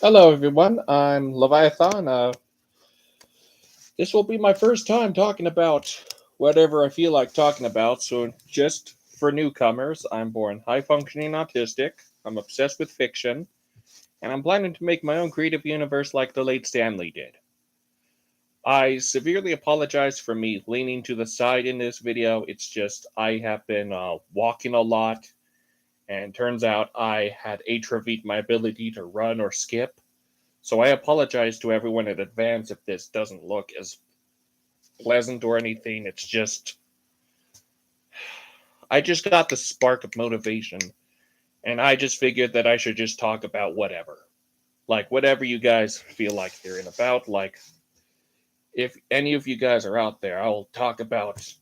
Hello, everyone. I'm Leviathan. This will be my first time talking about whatever I feel like talking about. So, just for newcomers, I'm born high functioning autistic. I'm obsessed with fiction, and I'm planning to make my own creative universe like the late Stanley did. I severely apologize for me leaning to the side in this video. It's just I have been walking a lot, and turns out I had atrophied my ability to run or skip. So I apologize to everyone in advance if this doesn't look as pleasant or anything. It's just I just got the spark of motivation, and I just figured that I should just talk about whatever. Like whatever you guys feel like hearing about. Like if any of you guys are out there, I'll talk about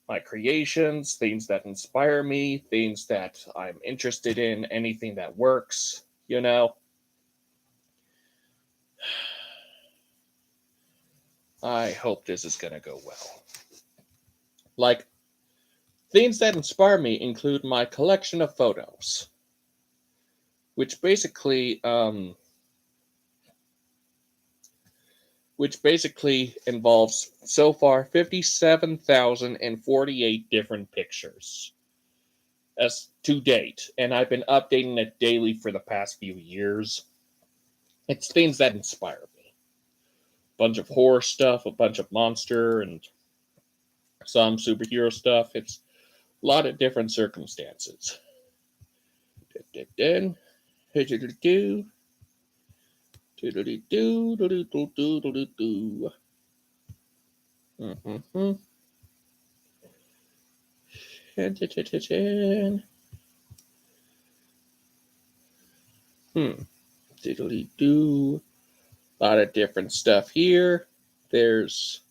my creations, things that inspire me, things that I'm interested in, anything that works, you know. I hope this is going to go well. Like things that inspire me include my collection of photos, which basically involves so far 57,048 different pictures as to date, and I've been updating it daily for the past few years. It's things that inspire me. A bunch of horror stuff, a bunch of monster, and some superhero stuff. It's a lot of different circumstances. Diddly do. A lot of different stuff here. There's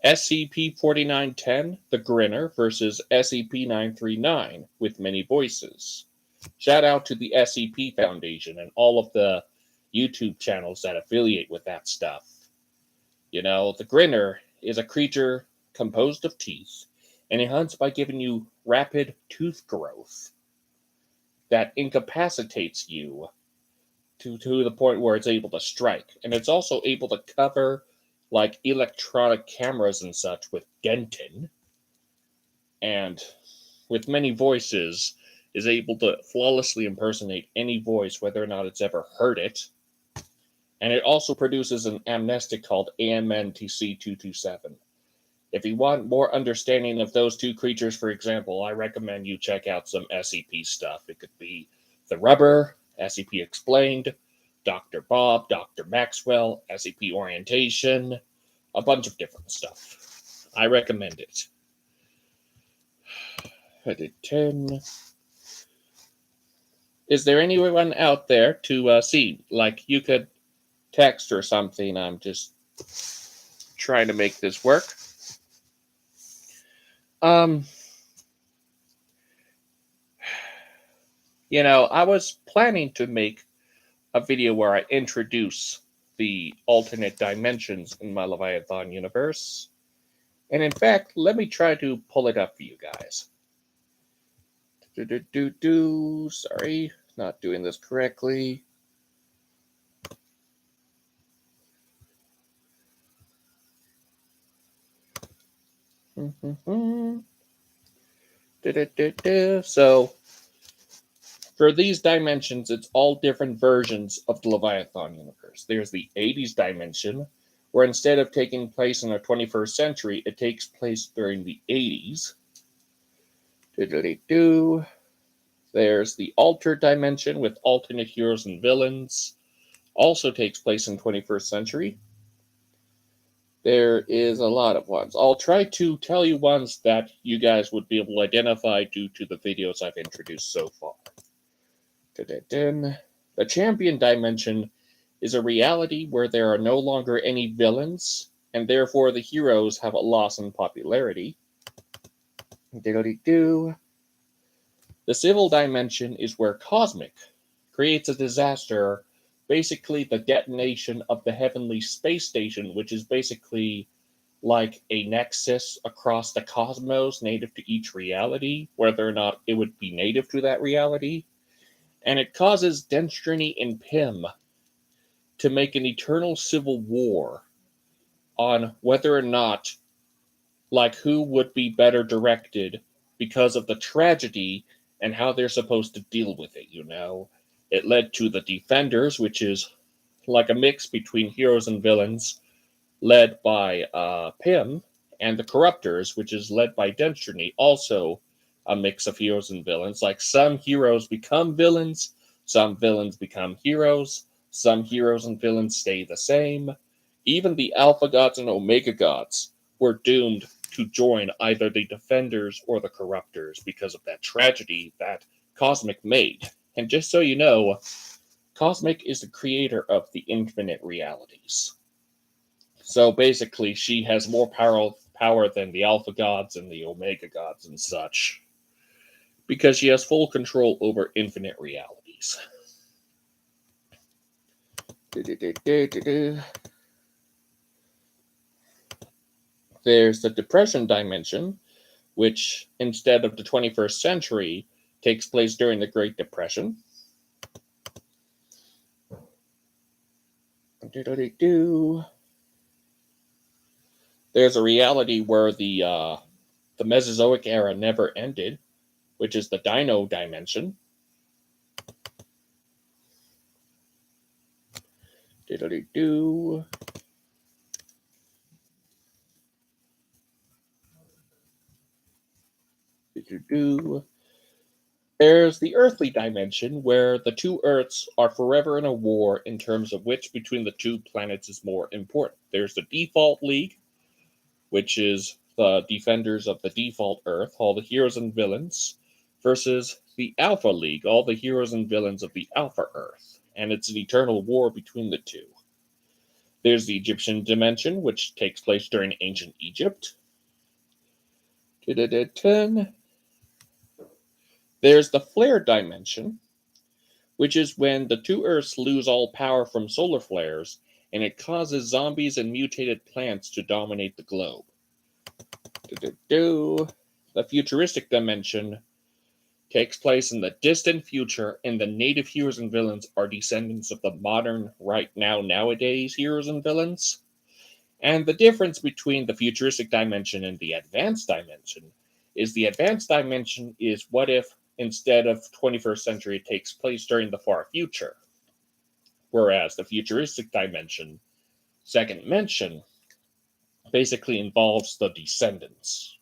SCP-4910, the Grinner, versus SCP-939 with many voices. Shout out to the SCP Foundation and all of the YouTube channels that affiliate with that stuff. You know, the Grinner is a creature composed of teeth, and it hunts by giving you rapid tooth growth that incapacitates you to the point where it's able to strike. And it's also able to cover like electronic cameras and such with dentin, and with many voices is able to flawlessly impersonate any voice whether or not it's ever heard it. And it also produces an amnestic called AMNTC227. If you want more understanding of those two creatures, for example, I recommend you check out some SCP stuff. It could be The Rubber, SCP Explained, Dr. Bob, Dr. Maxwell, SCP Orientation, a bunch of different stuff. I recommend it. Headed 10. Is there anyone out there to see? Like, you could text or something. I'm just trying to make this work. Um, I was planning to make a video where I introduce the alternate dimensions in my Leviathan universe. And in fact, let me try to pull it up for you guys. Sorry, not doing this correctly. So, for these dimensions, it's all different versions of the Leviathan universe. There's the 80s dimension, where instead of taking place in the 21st century, it takes place during the 80s. There's the altered dimension with alternate heroes and villains. Also takes place in 21st century. There is a lot of ones. I'll try to tell you ones that you guys would be able to identify due to the videos I've introduced so far. The champion dimension is a reality where there are no longer any villains, and therefore the heroes have a loss in popularity. The civil dimension is where Cosmic creates a disaster, basically the detonation of the Heavenly Space Station, which is basically like a nexus across the cosmos native to each reality, whether or not it would be native to that reality. And it causes Destiny and Pym to make an eternal civil war on whether or not, like, who would be better directed because of the tragedy and how they're supposed to deal with it. It led to the Defenders, which is like a mix between heroes and villains, led by Pym, and the Corruptors, which is led by Destiny, also a mix of heroes and villains. Like, some heroes become villains, some villains become heroes, some heroes and villains stay the same. Even the Alpha Gods and Omega Gods were doomed to join either the Defenders or the Corruptors because of that tragedy that Cosmic made. And just so you know, Cosmic is the creator of the infinite realities. So basically, she has more power than the Alpha Gods and the Omega Gods and such, because she has full control over infinite realities. There's the Depression dimension, which, instead of the 21st century, takes place during the Great Depression. There's a reality where the Mesozoic era never ended, which is the Dino dimension. There's the earthly dimension, where the two Earths are forever in a war in terms of which between the two planets is more important. There's the Default League, which is the defenders of the default Earth, all the heroes and villains, versus the Alpha League, all the heroes and villains of the Alpha Earth. And it's an eternal war between the two. There's the Egyptian dimension, which takes place during ancient Egypt. There's the flare dimension, which is when the two Earths lose all power from solar flares, and it causes zombies and mutated plants to dominate the globe. The futuristic dimension takes place in the distant future, and the native heroes and villains are descendants of the modern, right now, nowadays heroes and villains. And the difference between the futuristic dimension and the advanced dimension is the advanced dimension is what if, instead of 21st century, it takes place during the far future. Whereas the futuristic dimension, second mention, basically involves the descendants.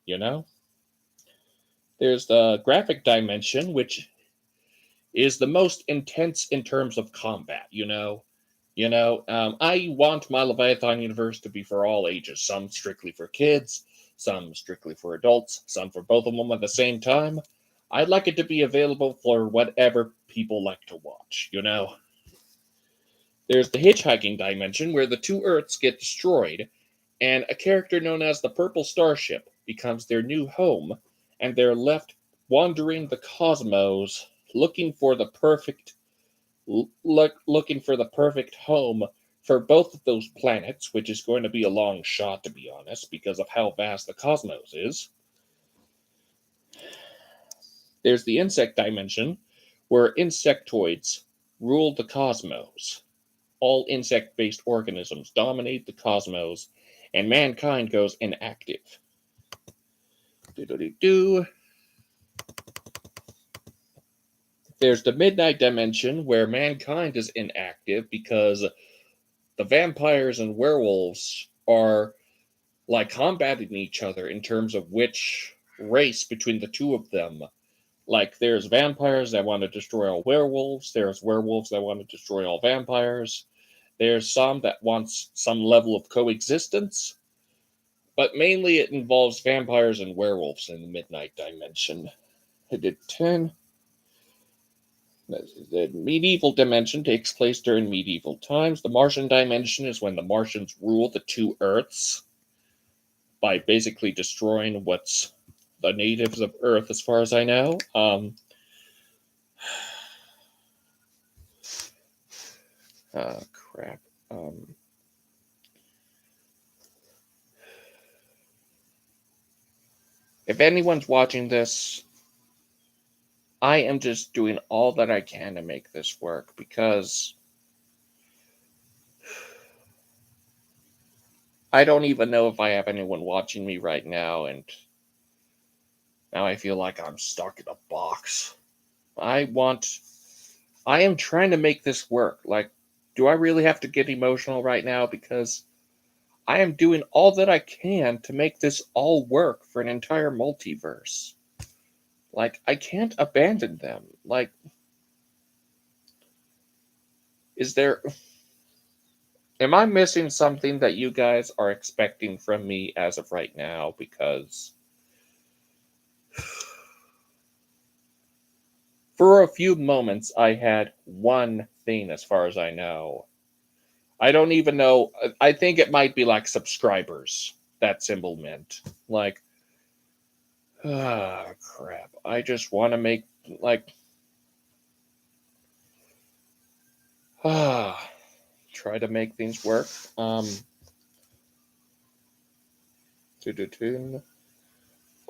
There's the graphic dimension, which is the most intense in terms of combat. I want my Leviathan universe to be for all ages. Some strictly for kids, some strictly for adults, some for both of them at the same time. I'd like it to be available for whatever people like to watch. There's the hitchhiking dimension, where the two Earths get destroyed, and a character known as the Purple Starship becomes their new home, and they're left wandering the cosmos looking for the perfect home for both of those planets, which is going to be a long shot, to be honest, because of how vast the cosmos is. There's the insect dimension, where insectoids rule the cosmos. All insect-based organisms dominate the cosmos, and mankind goes inactive. There's the midnight dimension, where mankind is inactive because the vampires and werewolves are like combating each other in terms of which race between the two of them. Like, there's vampires that want to destroy all werewolves, there's werewolves that want to destroy all vampires, there's some that wants some level of coexistence, but mainly it involves vampires and werewolves in the midnight dimension. I did 10. The medieval dimension takes place during medieval times. The Martian dimension is when the Martians rule the two Earths by basically destroying what's the natives of Earth, as far as I know. Crap. If anyone's watching this, I am just doing all that I can to make this work because I don't even know if I have anyone watching me right now, and now I feel like I'm stuck in a box. I am trying to make this work. Like, do I really have to get emotional right now? Because I am doing all that I can to make this all work for an entire multiverse. Like, I can't abandon them. Like, is there. Am I missing something that you guys are expecting from me as of right now? Because for a few moments, I had one thing as far as I know. I don't even know. I think it might be like subscribers that symbol meant. Like, ah, crap. I just want to make, like, ah, try to make things work.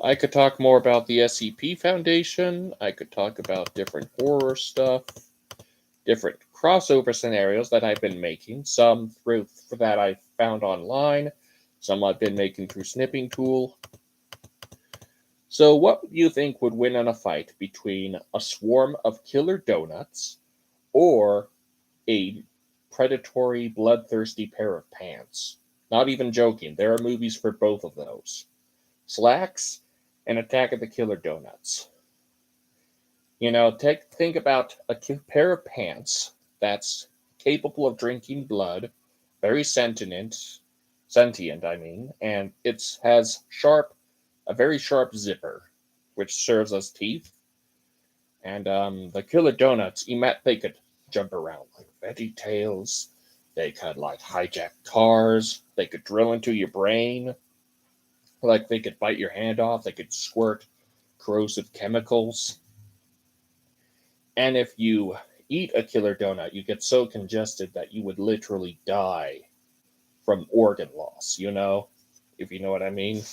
I could talk more about the SCP Foundation. I could talk about different horror stuff, different crossover scenarios that I've been making. Some through that I found online, some I've been making through Snipping Tool. So, what do you think would win in a fight between a swarm of killer donuts or a predatory, bloodthirsty pair of pants? Not even joking. There are movies for both of those. Slacks and Attack of the Killer Donuts. You know, think about a pair of pants that's capable of drinking blood, very sentient, I mean, and it has a very sharp zipper, which serves as teeth. And the Killer Donuts, they could jump around like veggie tails. They could like hijack cars. They could drill into your brain. Like they could bite your hand off. They could squirt corrosive chemicals. And if you eat a killer donut, you get so congested that you would literally die from organ loss, you know? If you know what I mean.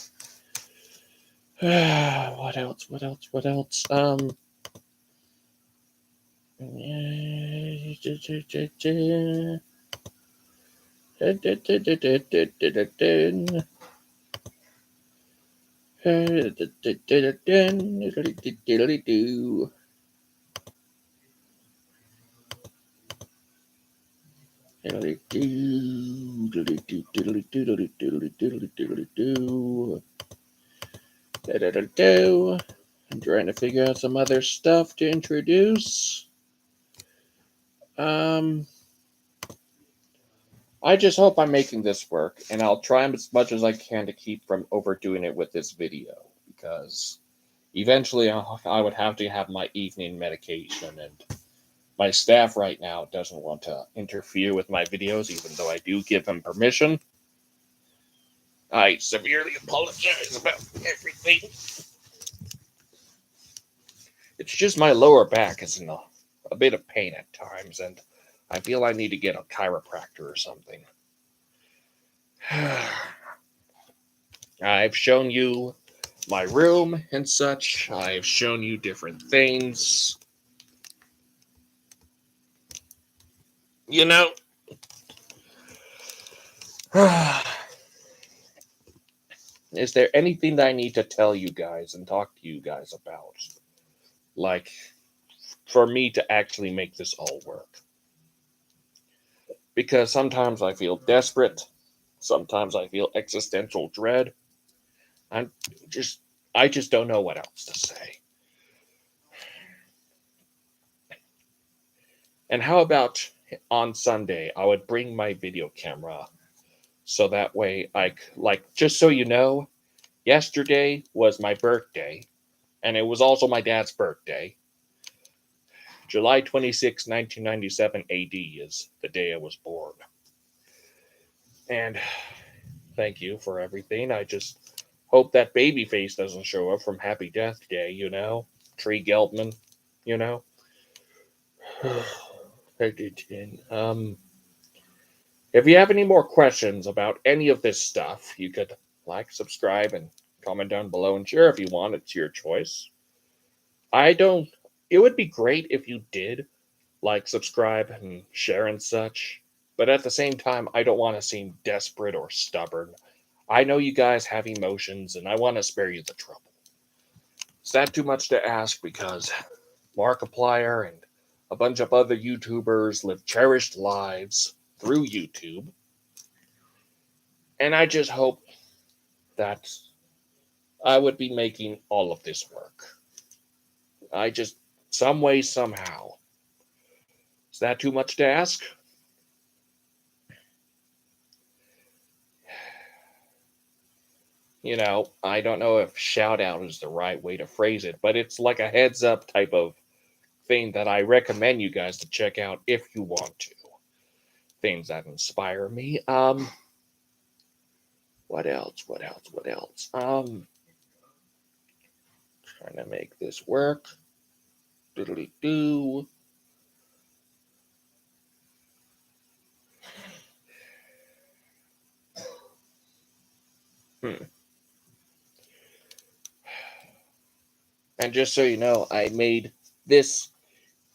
What else? What else? What else? I'm trying to figure out some other stuff to introduce. I just hope I'm making this work, and I'll try as much as I can to keep from overdoing it with this video, because eventually I would have to have my evening medication, and my staff right now doesn't want to interfere with my videos, even though I do give them permission. I severely apologize about everything. It's just my lower back is in a bit of pain at times, and I feel I need to get a chiropractor or something. I've shown you my room and such. I've shown you different things. You know, is there anything that I need to tell you guys and talk to you guys about? Like, for me to actually make this all work? Because sometimes I feel desperate. Sometimes I feel existential dread. I'm just, I just don't know what else to say. And how about on Sunday, I would bring my video camera so that way just so you know, yesterday was my birthday, and it was also my dad's birthday. July 26, 1997 AD is the day I was born. And thank you for everything. I just hope that Babyface doesn't show up from Happy Death Day, you know? Tree Geltman, you know? If you have any more questions about any of this stuff, you could like, subscribe, and comment down below and share if you want. It's your choice. I don't it would be great if you did like, subscribe, and share and such. But at the same time, I don't want to seem desperate or stubborn. I know you guys have emotions, and I want to spare you the trouble. Is that too much to ask? Because Markiplier and a bunch of other YouTubers live cherished lives through YouTube. And I just hope that I would be making all of this work. I just, some way, somehow. Is that too much to ask? I don't know if shout out is the right way to phrase it, but it's like a heads up type of thing that I recommend you guys to check out if you want to. Things that inspire me. What else? What else? What else? Trying to make this work. Doodly doo. Hmm. And just so you know, I made this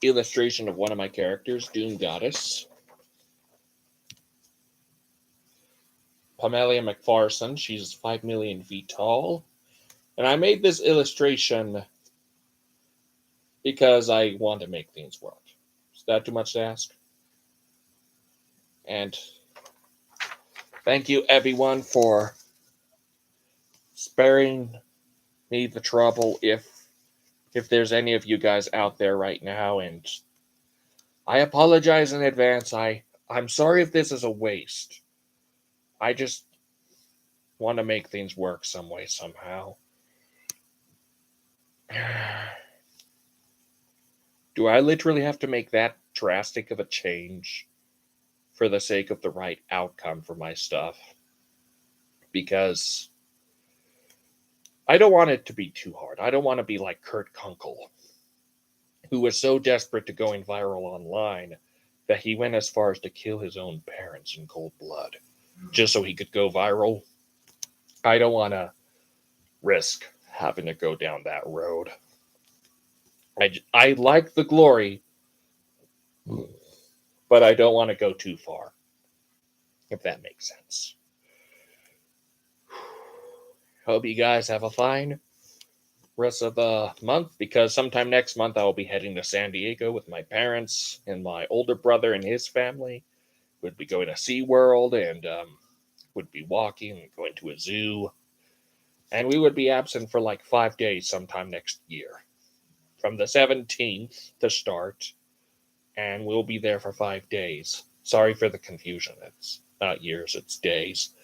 illustration of one of my characters, Doom Goddess. Pamelia McPherson. She's 5 million feet tall. And I made this illustration because I want to make things work. Is that too much to ask? And thank you, everyone, for sparing me the trouble if there's any of you guys out there right now. And I apologize in advance. I'm sorry if this is a waste. I just want to make things work some way, somehow. Do I literally have to make that drastic of a change for the sake of the right outcome for my stuff? Because I don't want it to be too hard. I don't want to be like Kurt Kunkel, who was so desperate to going viral online that he went as far as to kill his own parents in cold blood just so he could go viral. I don't want to risk having to go down that road. I like the glory, but I don't want to go too far, if that makes sense. Hope you guys have a fine rest of the month, because sometime next month I will be heading to San Diego with my parents and my older brother and his family. We'd be going to SeaWorld and would be walking and going to a zoo. And we would be absent for like 5 days sometime next year. From the 17th to start, and we'll be there for 5 days. Sorry for the confusion. It's not years, it's days.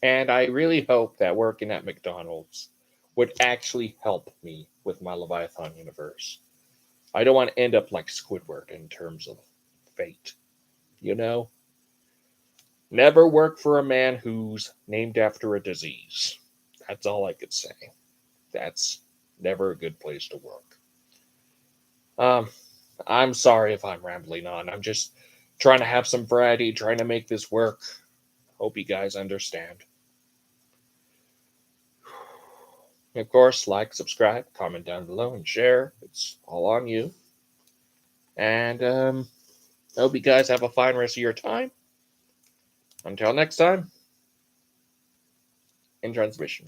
And I really hope that working at McDonald's would actually help me with my Leviathan universe. I don't want to end up like Squidward in terms of fate, you know? Never work for a man who's named after a disease. That's all I could say. That's never a good place to work. I'm sorry if I'm rambling on. I'm just trying to have some variety, trying to make this work. Hope you guys understand. Of course, like, subscribe, comment down below, and share. It's all on you. And hope you guys have a fine rest of your time. Until next time, in transmission.